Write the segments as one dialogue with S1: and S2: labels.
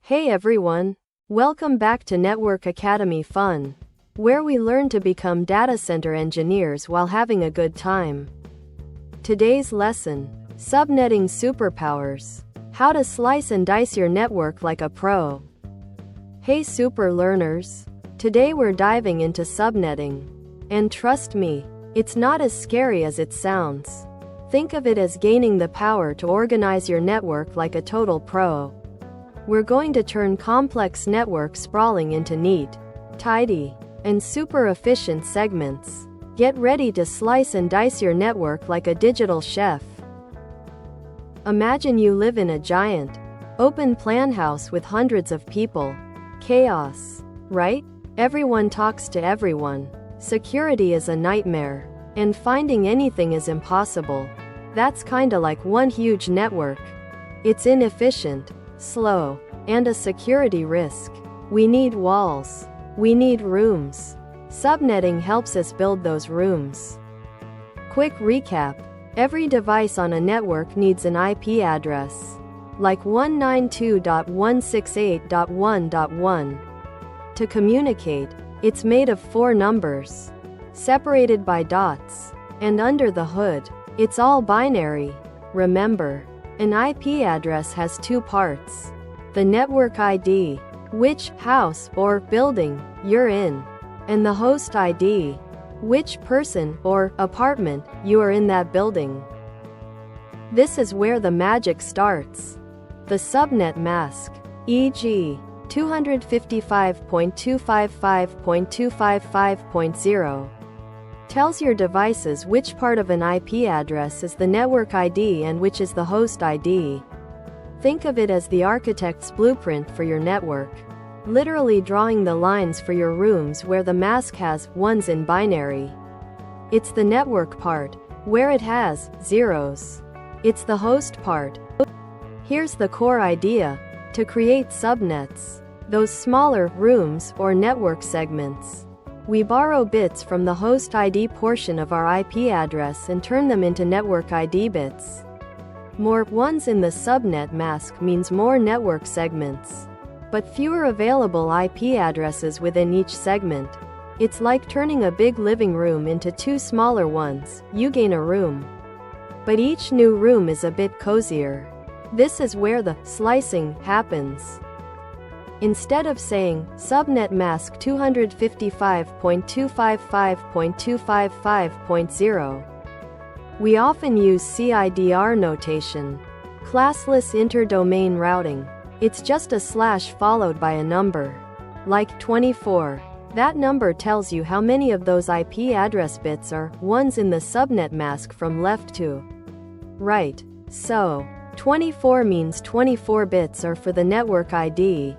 S1: Hey everyone! Welcome back to Network Academy Fun, where we learn to become data center engineers while having a good time. Today's lesson: Subnetting Superpowers. How to slice and dice your network like a pro. Hey super learners! Today we're diving into subnetting. And trust me, it's not as scary as it sounds. Think of it as gaining the power to organize your network like a total pro. We're going to turn complex network sprawling into neat, tidy, and super efficient segments. Get ready to slice and dice your network like a digital chef. Imagine you live in a giant, open-plan house with hundreds of people. Chaos, right? Everyone talks to everyone. Security is a nightmare. And finding anything is impossible. That's kinda like one huge network. It's inefficient, slow, and a security risk. We need walls. We need rooms. Subnetting helps us build those rooms. Quick recap: every device on a network needs an IP address, like 192.168.1.1. To communicate, it's made of 4 numbers, separated by dots, and under the hood, it's all binary. Remember, an IP address has 2 parts: the network ID, which house or building you're in, and the host ID, which person or apartment you are in that building. This is where the magic starts. The subnet mask, e.g., 255.255.255.0, tells your devices which part of an IP address is the network ID and which is the host ID. Think of it as the architect's blueprint for your network, literally drawing the lines for your rooms where the mask has ones in binary. It's the network part, where it has zeros. It's the host part. Here's the core idea: to create subnets, those smaller rooms or network segments, we borrow bits from the host ID portion of our IP address and turn them into network ID bits. More ones in the subnet mask means more network segments, but fewer available IP addresses within each segment. It's like turning a big living room into 2 smaller ones. You gain a room, but each new room is a bit cozier. This is where the slicing happens. Instead of saying subnet mask 255.255.255.0, we often use CIDR notation, classless interdomain routing. It's just a slash followed by a number, like 24. That number tells you how many of those IP address bits are ones in the subnet mask from left to right. So, 24 means 24 bits are for the network ID,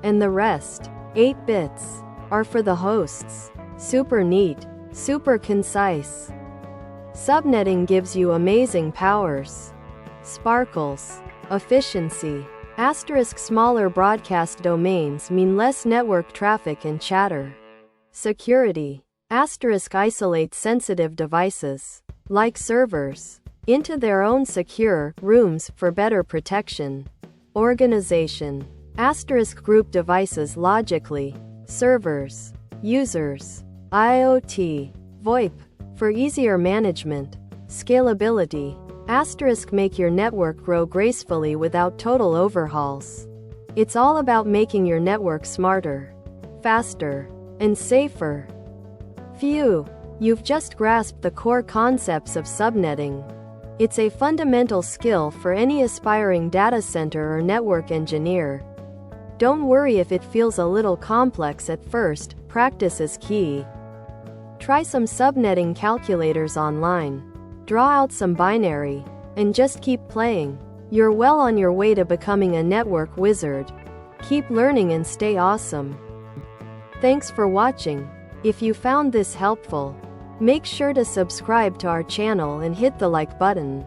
S1: and the rest, 8 bits, are for the hosts. Super neat, super concise. Subnetting gives you amazing powers. Sparkles, efficiency, smaller broadcast domains mean less network traffic and chatter. Security, isolate sensitive devices, like servers, into their own secure rooms for better protection. Organization, group devices logically, servers, users, IoT, VoIP, for easier management. Scalability, make your network grow gracefully without total overhauls. It's all about making your network smarter, faster, and safer. Phew, you've just grasped the core concepts of subnetting. It's a fundamental skill for any aspiring data center or network engineer. Don't worry if it feels a little complex at first, practice is key. Try some subnetting calculators online. Draw out some binary, and just keep playing. You're well on your way to becoming a network wizard. Keep learning and stay awesome. Thanks for watching. If you found this helpful, make sure to subscribe to our channel and hit the like button.